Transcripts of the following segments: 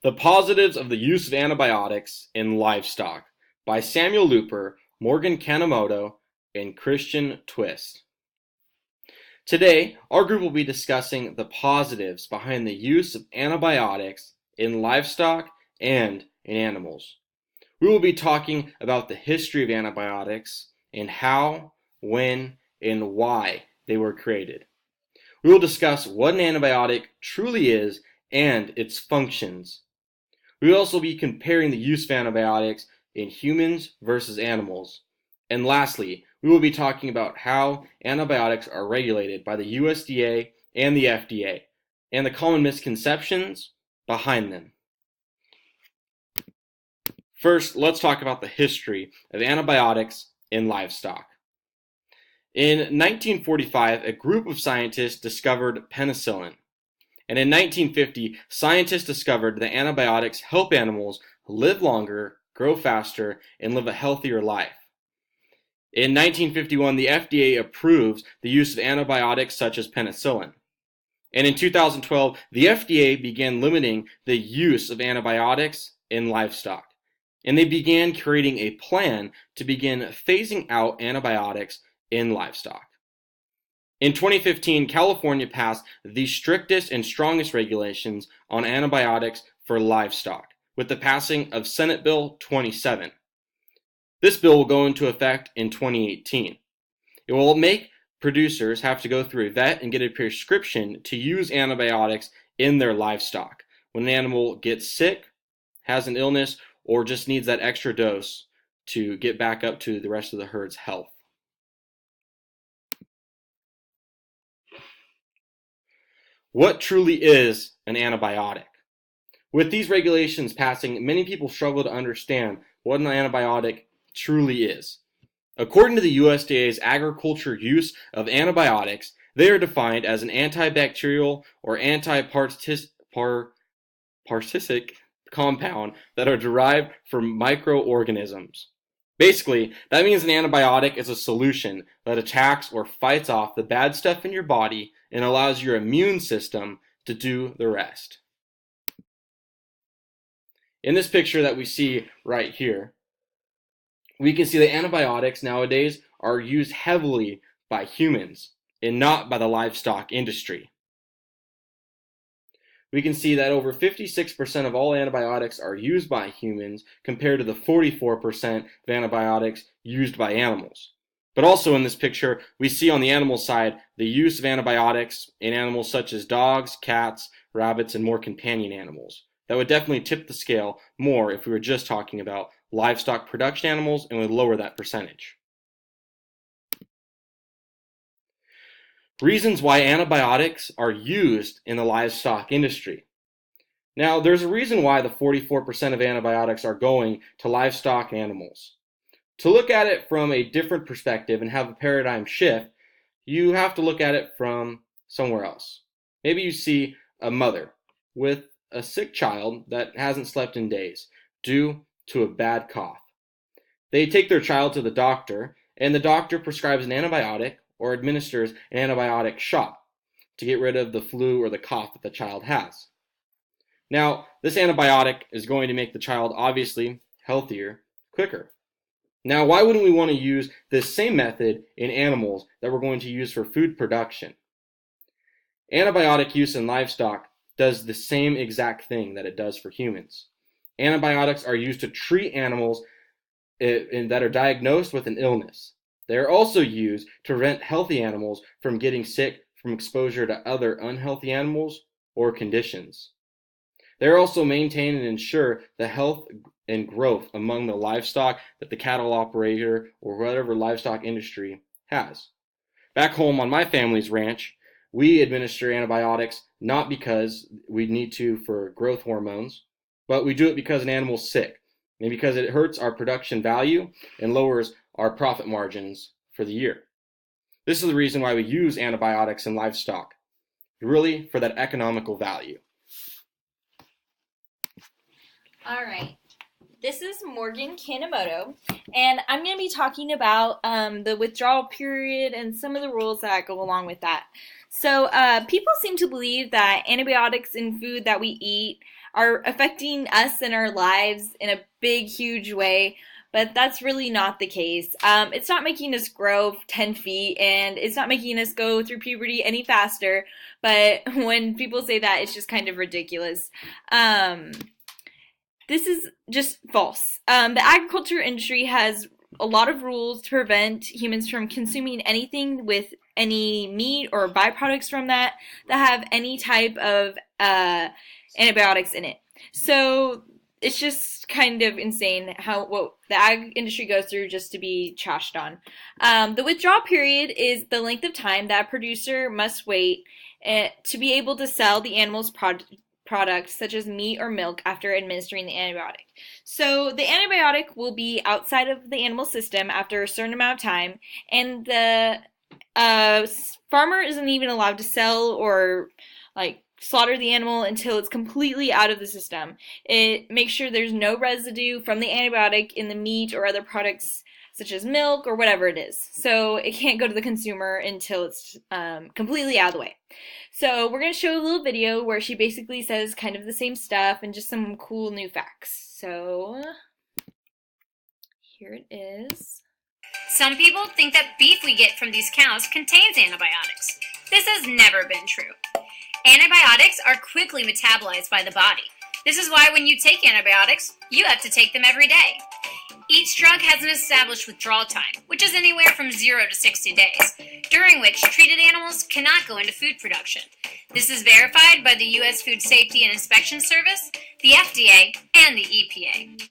The Positives of the Use of Antibiotics in Livestock by Samuel Looper, Morgan Kanemotto, and Christian Twist. Today, our group will be discussing the positives behind the use of antibiotics in livestock and in animals. We will be talking about the history of antibiotics and how, when, and why they were created. We will discuss what an antibiotic truly is and its functions. We will also be comparing the use of antibiotics in humans versus animals. And lastly, we will be talking about how antibiotics are regulated by the USDA and the FDA, and the common misconceptions behind them. First, let's talk about the history of antibiotics in livestock. In 1945, a group of scientists discovered penicillin. And in 1950, scientists discovered that antibiotics help animals live longer, grow faster, and live a healthier life. In 1951, the FDA approves the use of antibiotics such as penicillin. And in 2012, the FDA began limiting the use of antibiotics in livestock. And they began creating a plan to begin phasing out antibiotics in livestock. In 2015, California passed the strictest and strongest regulations on antibiotics for livestock, with the passing of Senate Bill 27. This bill will go into effect in 2018. It will make producers have to go through a vet and get a prescription to use antibiotics in their livestock when an animal gets sick, has an illness, or just needs that extra dose to get back up to the rest of the herd's health. What truly is an antibiotic? With these regulations passing, many people struggle to understand what an antibiotic truly is. According to the USDA's agriculture use of antibiotics, they are defined as an antibacterial or antiparasitic compound that are derived from microorganisms. Basically, that means an antibiotic is a solution that attacks or fights off the bad stuff in your body and allows your immune system to do the rest. In this picture that we see right here, we can see that antibiotics nowadays are used heavily by humans and not by the livestock industry. We can see that over 56% of all antibiotics are used by humans compared to the 44% of antibiotics used by animals. But also in this picture, we see on the animal side the use of antibiotics in animals such as dogs, cats, rabbits, and more companion animals. That would definitely tip the scale more if we were just talking about livestock production animals and would lower that percentage. Reasons why antibiotics are used in the livestock industry. Now, there's a reason why the 44% of antibiotics are going to livestock animals. To look at it from a different perspective and have a paradigm shift, you have to look at it from somewhere else. Maybe you see a mother with a sick child that hasn't slept in days due to a bad cough. They take their child to the doctor, and the doctor prescribes an antibiotic or administers an antibiotic shot to get rid of the flu or the cough that the child has. Now, this antibiotic is going to make the child obviously healthier quicker. Now, why wouldn't we want to use this same method in animals that we're going to use for food production? Antibiotic use in livestock does the same exact thing that it does for humans. Antibiotics are used to treat animals that are diagnosed with an illness. They are also used to prevent healthy animals from getting sick from exposure to other unhealthy animals or conditions. They are also maintain and ensure the health and growth among the livestock that the cattle operator or whatever livestock industry has. Back home on my family's ranch, we administer antibiotics not because we need to for growth hormones, but we do it because an animal's sick and because it hurts our production value and lowers our profit margins for the year. This is the reason why we use antibiotics in livestock, really for that economical value. All right. This is Morgan Kanemotto, and I'm going to be talking about the withdrawal period and some of the rules that go along with that. So, people seem to believe that antibiotics in food that we eat are affecting us and our lives in a big, huge way, but that's really not the case. It's not making us grow 10 feet and it's not making us go through puberty any faster, but when people say that, it's just kind of ridiculous. Um, this is just false. The agriculture industry has a lot of rules to prevent humans from consuming anything with any meat or byproducts from that have any type of antibiotics in it. So it's just kind of insane how what the ag industry goes through just to be trashed on. The withdrawal period is the length of time that a producer must wait to be able to sell the animal's products such as meat or milk after administering the antibiotic. So the antibiotic will be outside of the animal system after a certain amount of time, and the uh, farmer isn't even allowed to sell or like slaughter the animal until it's completely out of the system. It makes sure there's no residue from the antibiotic in the meat or other products such as milk or whatever it is. So it can't go to the consumer until it's completely out of the way. So we're going to show a little video where she basically says kind of the same stuff and just some cool new facts. So here it is. Some people think that beef we get from these cows contains antibiotics. This has never been true. Antibiotics are quickly metabolized by the body. This is why when you take antibiotics, you have to take them every day. Each drug has an established withdrawal time, which is anywhere from 0 to 60 days, during which treated animals cannot go into food production. This is verified by the U.S. Food Safety and Inspection Service, the FDA, and the EPA.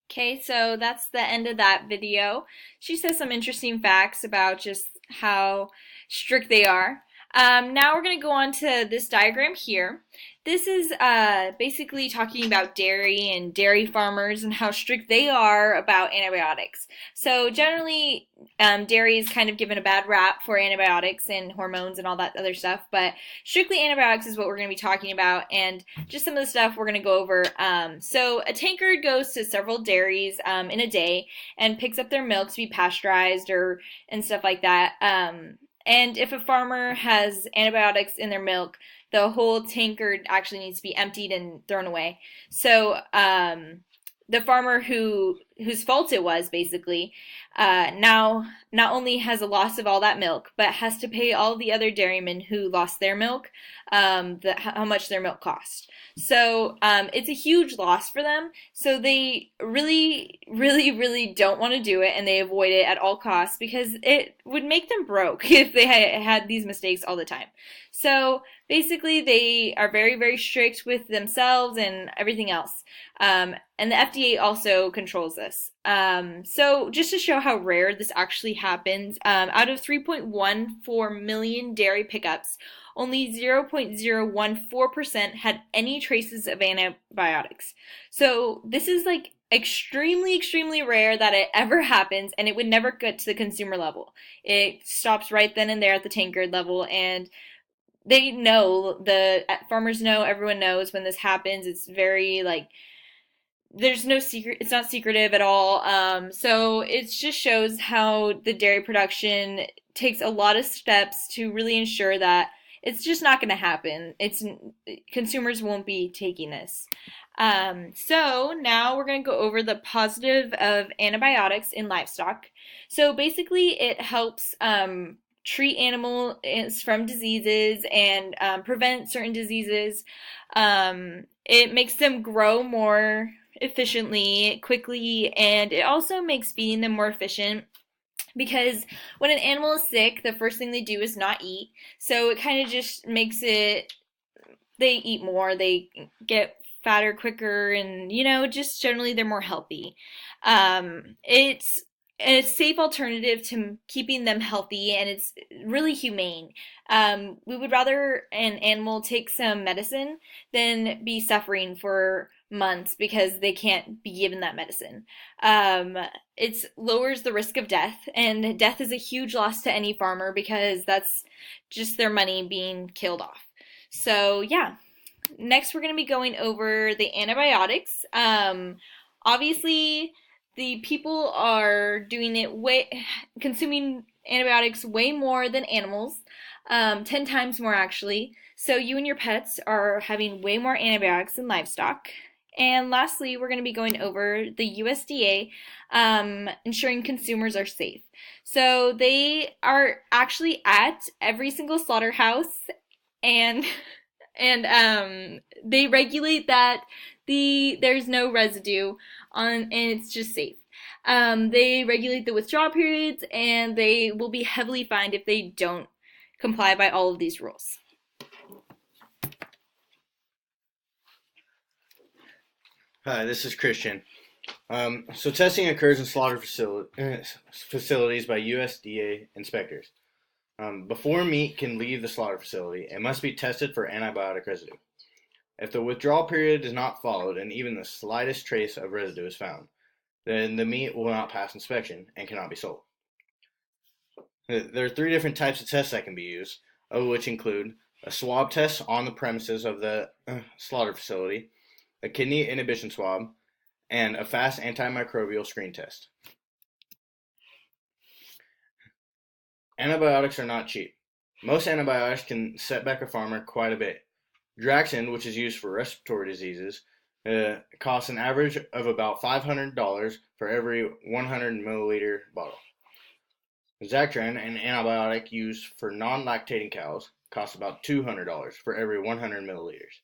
Okay, so that's the end of that video. She says some interesting facts about just how strict they are. Now we're going to go on to this diagram here. This is basically talking about dairy and dairy farmers and how strict they are about antibiotics. So generally, dairy is kind of given a bad rap for antibiotics and hormones and all that other stuff, but strictly antibiotics is what we're going to be talking about, and just some of the stuff we're going to go over. So a tankard goes to several dairies in a day and picks up their milk to be pasteurized and stuff like that. And if a farmer has antibiotics in their milk, the whole tankard actually needs to be emptied and thrown away. So the farmer whose fault it was basically now not only has a loss of all that milk, but has to pay all the other dairymen who lost their milk how much their milk cost. So it's a huge loss for them. So they really, really, really don't want to do it, and they avoid it at all costs because it would make them broke if they had these mistakes all the time. So basically, they are very, very strict with themselves and everything else. And the FDA also controls this. So just to show how rare this actually happens, out of 3.14 million dairy pickups, only 0.014% had any traces of antibiotics. So this is like extremely, extremely rare that it ever happens, and it would never get to the consumer level. It stops right then and there at the tankard level, and they know, the farmers know, everyone knows when this happens. It's very like there's no secret, it's not secretive at all. So it just shows how the dairy production takes a lot of steps to really ensure that it's just not going to happen. Consumers won't be taking this. So now we're going to go over the positive of antibiotics in livestock. So basically it helps treat animals from diseases and prevent certain diseases. It makes them grow more efficiently, quickly, and it also makes feeding them more efficient because when an animal is sick, the first thing they do is not eat. So it kind of just makes it, they eat more, they get fatter quicker, and just generally they're more healthy. It's a safe alternative to keeping them healthy, and it's really humane. We would rather an animal take some medicine than be suffering for months because they can't be given that medicine. It lowers the risk of death, and death is a huge loss to any farmer because that's just their money being killed off. So yeah, next we're going to be going over the antibiotics. Obviously, the people are doing it consuming antibiotics way more than animals. 10 times more actually. So you and your pets are having way more antibiotics than livestock. And lastly, we're going to be going over the USDA ensuring consumers are safe. So they are actually at every single slaughterhouse, and they regulate that there's no residue on, and it's just safe. They regulate the withdrawal periods, and they will be heavily fined if they don't comply by all of these rules. Hi, this is Christian. So testing occurs in slaughter facilities by USDA inspectors. Before meat can leave the slaughter facility, it must be tested for antibiotic residue. If the withdrawal period is not followed and even the slightest trace of residue is found, then the meat will not pass inspection and cannot be sold. There are 3 different types of tests that can be used, which include a swab test on the premises of the slaughter facility, a kidney inhibition swab, and a fast antimicrobial screen test. Antibiotics are not cheap. Most antibiotics can set back a farmer quite a bit. Draxxin, which is used for respiratory diseases, costs an average of about $500 for every 100 milliliter bottle. Zactran, an antibiotic used for non-lactating cows, costs about $200 for every 100 milliliters.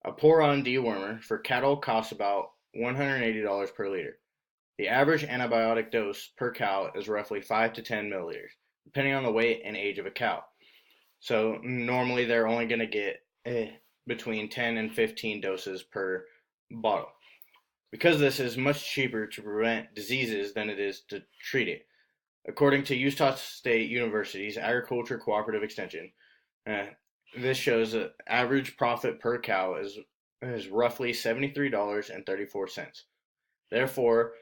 A pour-on dewormer for cattle costs about $180 per liter. The average antibiotic dose per cow is roughly 5 to 10 milliliters, depending on the weight and age of a cow. So normally they're only going to get between 10 and 15 doses per bottle. Because this is much cheaper to prevent diseases than it is to treat it. According to Utah State University's Agriculture Cooperative Extension, this shows that average profit per cow is roughly $73.34. Therefore,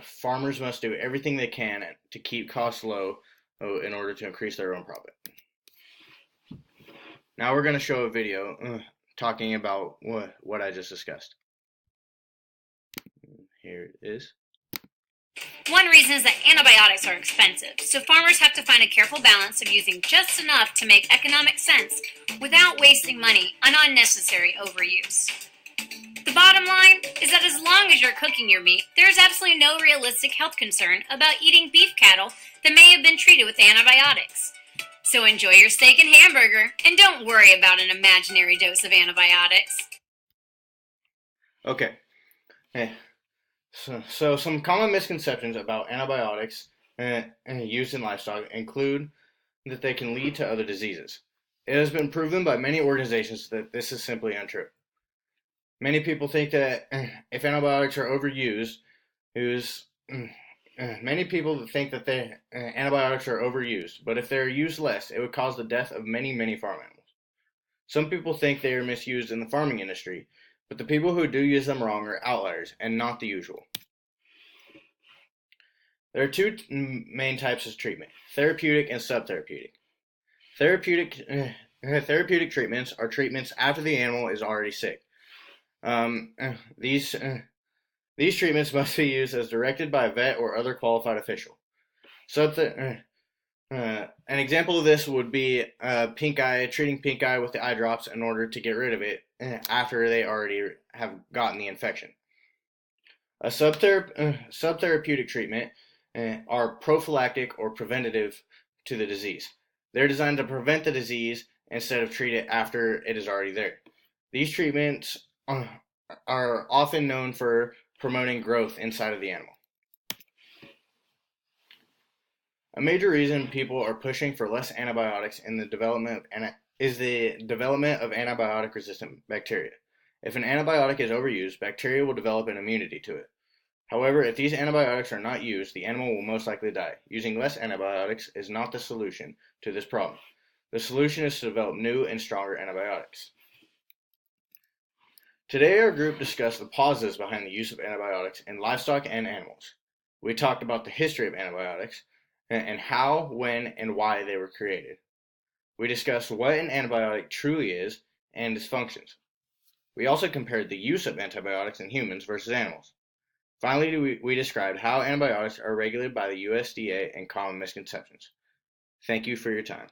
farmers must do everything they can to keep costs low in order to increase their own profit. Now we're going to show a video talking about what I just discussed. Here it is. One reason is that antibiotics are expensive, so farmers have to find a careful balance of using just enough to make economic sense without wasting money on unnecessary overuse. The bottom line is that as long as you're cooking your meat, there is absolutely no realistic health concern about eating beef cattle that may have been treated with antibiotics. So enjoy your steak and hamburger, and don't worry about an imaginary dose of antibiotics. Okay. So some common misconceptions about antibiotics used in livestock include that they can lead to other diseases. It has been proven by many organizations that this is simply untrue. Many people think that if antibiotics are overused, antibiotics are overused, but if they're used less, it would cause the death of many, many farm animals. Some people think they are misused in the farming industry, but the people who do use them wrong are outliers and not the usual. There are 2 main types of treatment: therapeutic and subtherapeutic. Therapeutic treatments are treatments after the animal is already sick. These treatments must be used as directed by a vet or other qualified official. An example of this would be treating pink eye with the eye drops in order to get rid of it after they already have gotten the infection. A subtherapeutic treatment are prophylactic or preventative to the disease. They're designed to prevent the disease instead of treat it after it is already there. These treatments are often known for promoting growth inside of the animal. A major reason people are pushing for less antibiotics in the development is the development of antibiotic-resistant bacteria. If an antibiotic is overused, bacteria will develop an immunity to it. However, if these antibiotics are not used, the animal will most likely die. Using less antibiotics is not the solution to this problem. The solution is to develop new and stronger antibiotics. Today, our group discussed the positives behind the use of antibiotics in livestock and animals. We talked about the history of antibiotics and how, when, and why they were created. We discussed what an antibiotic truly is and its functions. We also compared the use of antibiotics in humans versus animals. Finally, we described how antibiotics are regulated by the USDA and common misconceptions. Thank you for your time.